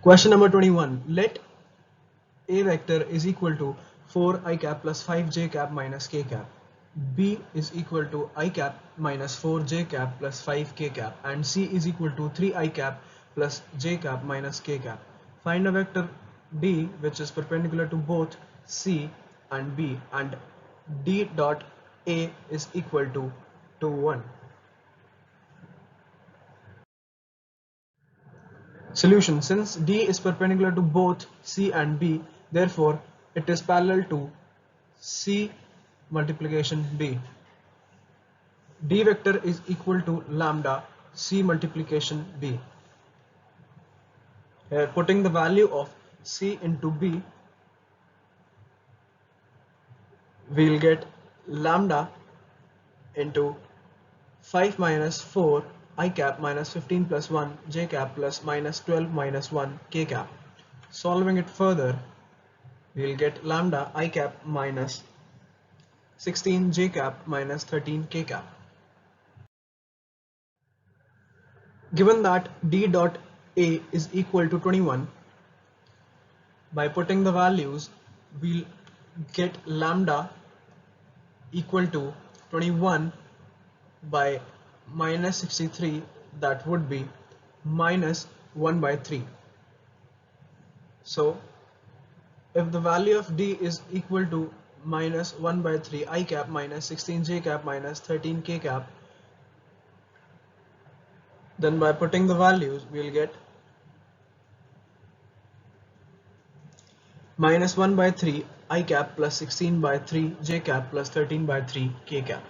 Question number 21. Let A vector is equal to 4 I cap plus 5 j cap minus k cap. B is equal to I cap minus 4 j cap plus 5 k cap, and C is equal to 3 I cap plus j cap minus k cap. Find a vector D which is perpendicular to both C and B, and D dot A is equal to 1. Solution. Since D is perpendicular to both C and B, therefore it is parallel to C multiplication B. D vector is equal to lambda C multiplication B. Here, putting the value of C into B, we'll get lambda into 5 minus 4 I cap minus 15 plus 1 j cap plus minus 12 minus 1 k cap. Solving it further, we'll get lambda I cap minus 16 j cap minus 13 k cap. Given that D dot A is equal to 21, by putting the values, we'll get lambda equal to 21 by minus 63, that would be minus 1 by 3. So if the value of D is equal to minus 1 by 3 I cap minus 16 j cap minus 13 k cap, then by putting the values, we'll get minus 1 by 3 I cap plus 16 by 3 j cap plus 13 by 3 k cap.